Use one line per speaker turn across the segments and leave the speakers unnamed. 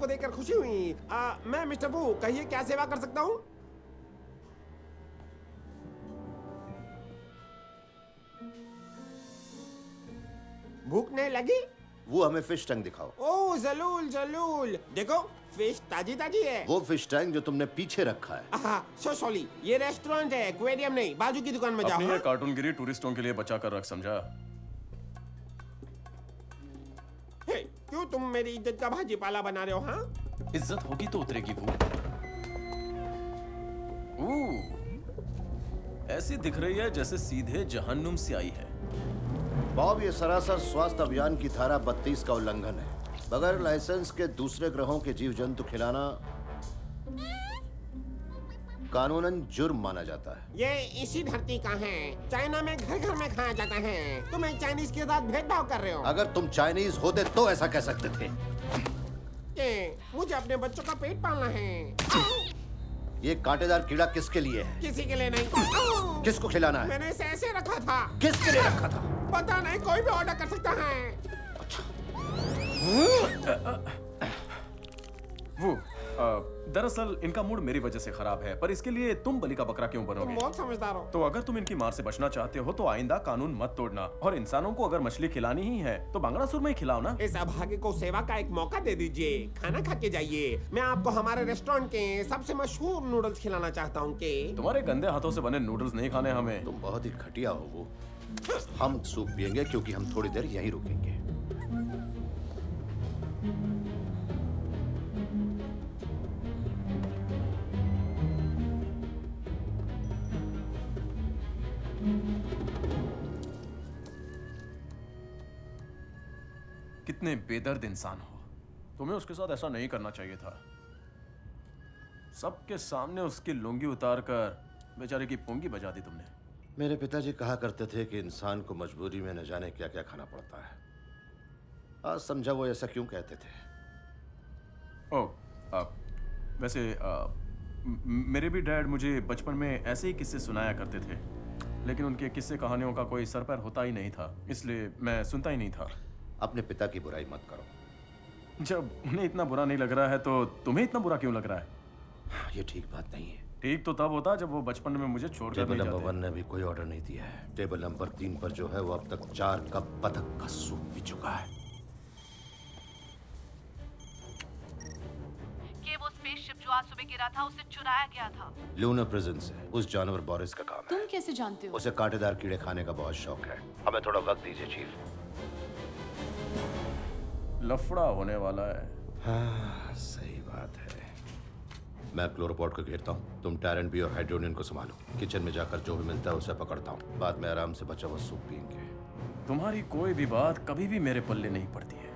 आपको देखकर खुशी हुई। मैं मिस्टर वू, कहिए क्या सेवा कर सकता हूँ? भूख नहीं लगी?
वो हमें फिश टैंक दिखाओ।
ओह जलूल जलूल, देखो फिश ताजी ताजी है।
वो फिश टैंक जो तुमने पीछे रखा है।
सो सॉरी, ये रेस्टोरेंट है, एक्वेरियम नहीं। बाजू की दुकान में जाओ।
अपनी ये कार्टूनगिरी टूरिस्टों के लिए बचा कर रख, समझा?
हे, क्यों तुम मेरी इज्जत का भाजीपाला बना रहे हो? हाँ,
इज्जत होगी तो उतरेगी वो। ऐसी दिख रही है जैसे सीधे जहन्नुम से आई है।
बॉब, ये सरासर स्वास्थ्य अभियान की धारा 32 का उल्लंघन है। बगैर लाइसेंस के दूसरे ग्रहों के जीव जंतु खिलाना कानूनन जुर्म माना जाता है।
ये इसी धरती का है। चाइना में घर घर में खाया जाता है। तुम एक चाइनीज के साथ भेदभाव कर रहे हो।
अगर तुम चाइनीज होते तो ऐसा कह सकते थे।
मुझे अपने बच्चों का पेट पालना है।
ये कांटेदार कीड़ा किसके लिए है?
किसी के लिए नहीं।
किसको खिलाना है?
मैंने इसे ऐसे रखा था।
किसके लिए रखा था?
पता नहीं, कोई भी ऑर्डर कर सकता है।
वो दरअसल इनका मूड मेरी वजह से खराब है, पर इसके लिए तुम बलि का बकरा क्यों
तुम
बनोगे?
बहुत समझदार हो।
तो अगर तुम इनकी मार से बचना चाहते हो तो आइंदा कानून मत तोड़ना, और इंसानों को अगर मछली खिलानी ही है तो बांग्लासुर में ही खिलाओ ना।
इस अभागे को सेवा का एक मौका दे दीजिए, खाना खा के जाइए। मैं आपको हमारे रेस्टोरेंट के सबसे मशहूर नूडल्स खिलाना चाहता हूँ। के
तुम्हारे गंदे हाथों से बने नूडल्स नहीं खाने हमें।
तुम बहुत ही घटिया हो। वो हम सूप पियेंगे क्योंकि हम थोड़ी देर यहीं रुकेंगे।
कितने बेदर्द इंसान हो। तुम्हें उसके साथ ऐसा नहीं करना चाहिए था। सबके सामने उसकी लुंगी उतारकर बेचारे की पुंगी बजा दी तुमने।
मेरे पिताजी कहा करते थे कि इंसान को मजबूरी में न जाने क्या क्या खाना पड़ता है। आज समझा वो ऐसा क्यों कहते थे।
वैसे मेरे भी डैड मुझे बचपन में ऐसे ही किस्से सुनाया करते थे, लेकिन उनके किस्से कहानियों का कोई सर पैर होता ही नहीं था, इसलिए मैं सुनता ही नहीं था।
अपने पिता की बुराई मत करो।
जब उन्हें इतना बुरा नहीं लग रहा है तो तुम्हें इतना बुरा क्यों लग रहा है?
ये ठीक बात नहीं है।
ठीक तो तब होता जब वो बचपन में मुझे छोड़कर
टेबल
नहीं
नंबर
जाते।
1 ने भी कोई ऑर्डर नहीं दिया है। टेबल नंबर 3 पर जो है वो अब तक 4 कप बतख का सूप पी चुका है।
कि वो स्पेसशिप जो आज सुबह गिरा था उसे चुराया गया था।
लूना प्रिजन से। उस जानवर बोरिस का काम है।
तुम कैसे जानते हो?
उसे कांटेदार कीड़े खाने का बहुत शौक है। हमें थोड़ा वक्त दीजिए चीफ।
लफड़ा होने वाला है।
हाँ, सही बात है। मैं क्लोरोपॉड को घेरता हूँ, तुम टैरेंट बी और हाइड्रोनियन को संभालो। किचन में जाकर जो भी मिलता है उसे पकड़ता हूँ। बाद में आराम से बचा हुआ सूप पियेंगे।
तुम्हारी कोई भी बात कभी भी मेरे पल्ले नहीं पड़ती है।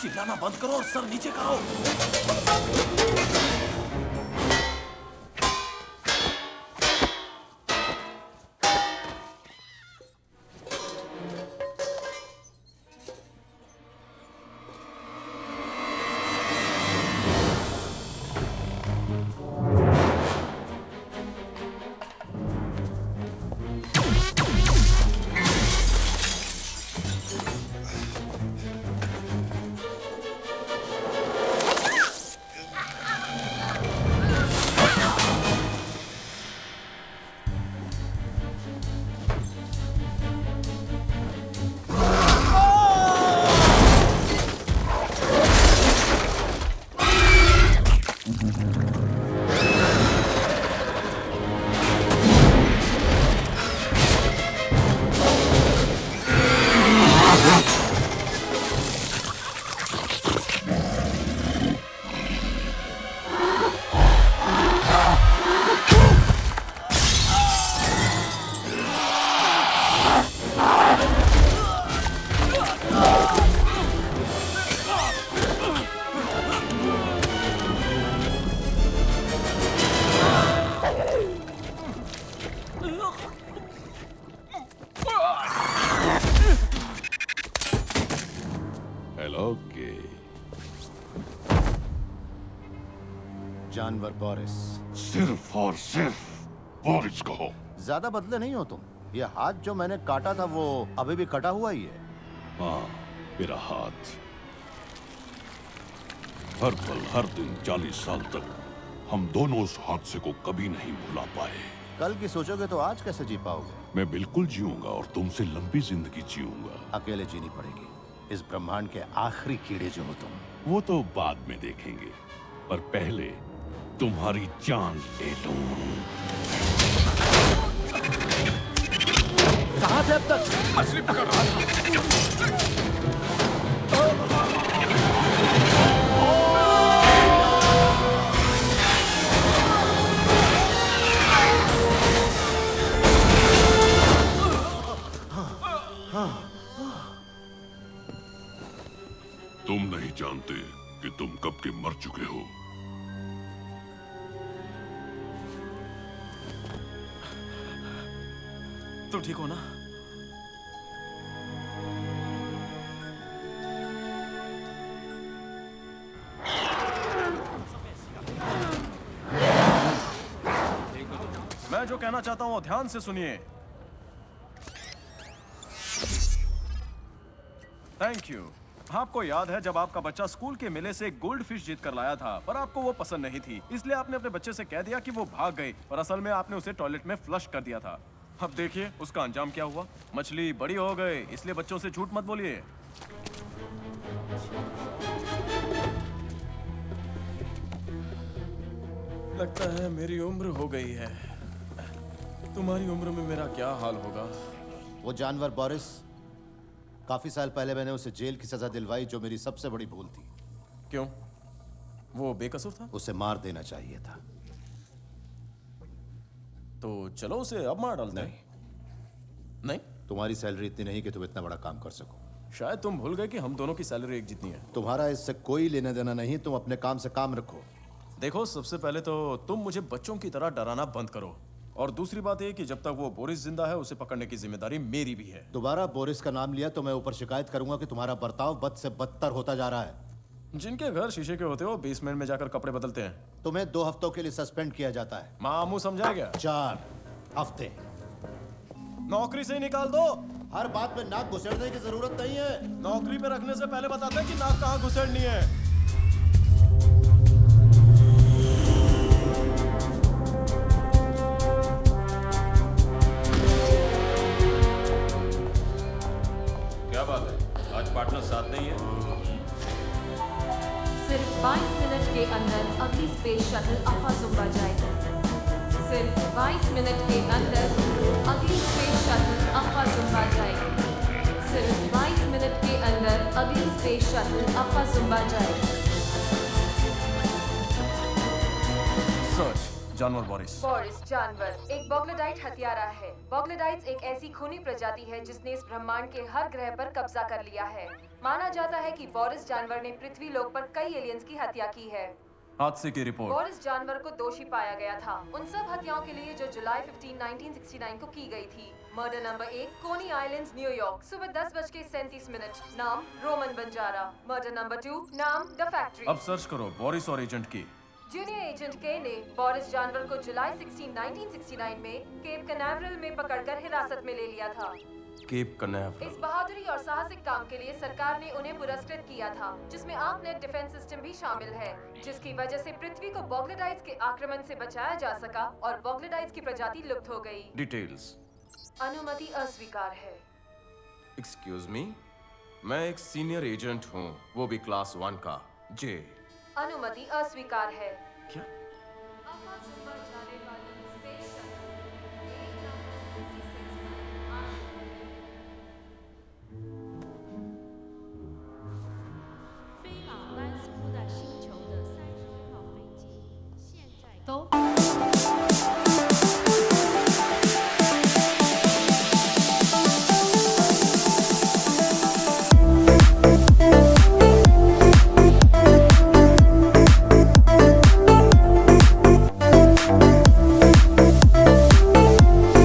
चिल्लाना बंद करो और सर नीचे करो।
जानवर बोरिस।
सिर्फ और सिर्फ बोरिस कहो।
ज्यादा बदले नहीं हो तुम। ये हाथ जो मैंने काटा था वो अभी भी कटा हुआ ही है।
हाँ, मेरा हाथ हर पल हर दिन 40 साल तक हम दोनों उस हादसे को कभी नहीं भुला पाए।
कल की सोचोगे तो आज कैसे जी पाओगे?
मैं बिल्कुल जीऊंगा और तुमसे लंबी जिंदगी जीऊंगा।
अकेले जीनी पड़ेगी। इस ब्रह्मांड के आखिरी कीड़े जो हो तुम।
वो तो बाद में देखेंगे, पर पहले तुम्हारी जान ले लूं।
कहाँ थे अब तक?
मछली पकड़ रहा था। तुम नहीं जानते कि तुम कब के मर चुके हो।
तुम ठीक हो ना? मैं जो कहना चाहता हूं वो ध्यान से सुनिए। Thank you. आपको याद है जब आपका बच्चा स्कूल के मेले से एक गोल्ड फिश जीत कर लाया था, पर आपको वो पसंद नहीं थी, इसलिए आपने अपने बच्चे से कह दिया कि वो भाग गई, पर असल में आपने उसे टॉयलेट में फ्लश कर दिया था। अब देखिए उसका अंजाम क्या हुआ। मछली बड़ी हो गई, इसलिए बच्चों से झूठ मत बोलिए। लगता है मेरी उम्र हो गई है। तुम्हारी उम्र में मेरा क्या हाल होगा?
वो जानवर बोरिस, काफी साल पहले मैंने उसे जेल की सजा दिलवाई, जो मेरी सबसे बड़ी भूल थी।
क्यों? वो बेकसूर था?
उसे मार देना चाहिए था।
तो चलो उसे अब मार डालते हैं। नहीं?
तुम्हारी सैलरी इतनी नहीं कि तुम इतना बड़ा काम कर सको।
शायद तुम भूल गए कि हम दोनों की सैलरी एक जितनी है।
तुम्हारा इससे कोई लेना देना नहीं। तुम अपने काम से काम रखो।
देखो, सबसे पहले तो तुम मुझे बच्चों की तरह डराना बंद करो, और दूसरी बात ये कि जब तक वो बोरिस जिंदा है उसे पकड़ने की जिम्मेदारी मेरी भी है।
दोबारा बोरिस का नाम लिया तो मैं ऊपर शिकायत करूंगा कि तुम्हारा बर्ताव बद से बदतर होता जा रहा है।
जिनके घर शीशे के होते हो बेसमेंट में जाकर कपड़े बदलते हैं।
तुम्हें 2 हफ्तों के लिए सस्पेंड किया जाता है।
मामू समझा गया?
4 हफ्ते।
नौकरी से ही निकाल दो।
हर बात में नाक घुसेड़ने की जरूरत नहीं है।
नौकरी पे रखने से पहले बताते हैं कि नाक कहाँ घुसेड़नी है। क्या बात है, आज पार्टनर साथ नहीं है?
सिर्फ 22 मिनट के अंदर अगली स्पेस शटल अफाजुम्बा जाएगी। सिर्फ 22 मिनट के अंदर अगली स्पेस शटल अफाजुम्बा जाएगी। सिर्फ 22 मिनट के अंदर अगली स्पेस शटल अफाजुम्बा जाएगी।
सर्च जानवर बोरिस।
बोरिस जानवर एक बॉग्लोडाइट हत्यारा है। बॉग्लोडाइट्स एक ऐसी खूनी प्रजाति है जिसने इस ब्रह्मांड के हर ग्रह पर कब्जा कर लिया है। माना जाता है कि बोरिस जानवर ने पृथ्वी लोक पर कई एलियंस की हत्या की है।
हादसे की रिपोर्ट।
बोरिस जानवर को दोषी पाया गया था उन सब हत्याओं के लिए जो जुलाई 15, 1969 को की गई थी। मर्डर नंबर 1 कोनी आइलैंड्स, न्यूयॉर्क, सुबह 10:37। नाम रोमन बंजारा। मर्डर नंबर 2 नाम द फैक्ट्री।
अब सर्च करो बोरिस और एजेंट की।
जूनियर एजेंट के ने बोरिस जानवर को जुलाई 16, 1969 में केप कनावरल में पकड़कर हिरासत में ले लिया था।
केप कनावरल।
इस बहादुरी और साहसिक काम के लिए सरकार ने उन्हें पुरस्कृत किया था, जिसमें आर्कनेट डिफेंस सिस्टम भी शामिल है, जिसकी वजह से पृथ्वी को बॉग्लोडाइट्स के आक्रमण से बचाया जा सका और बॉग्लोडाइट्स की प्रजाति लुप्त हो गई।
डिटेल्स।
अनुमति अस्वीकार है।
एक्सक्यूज मी, मैं एक सीनियर एजेंट हूँ, वो भी क्लास 1 का। जे।
अनुमति अस्वीकार है।
क्या?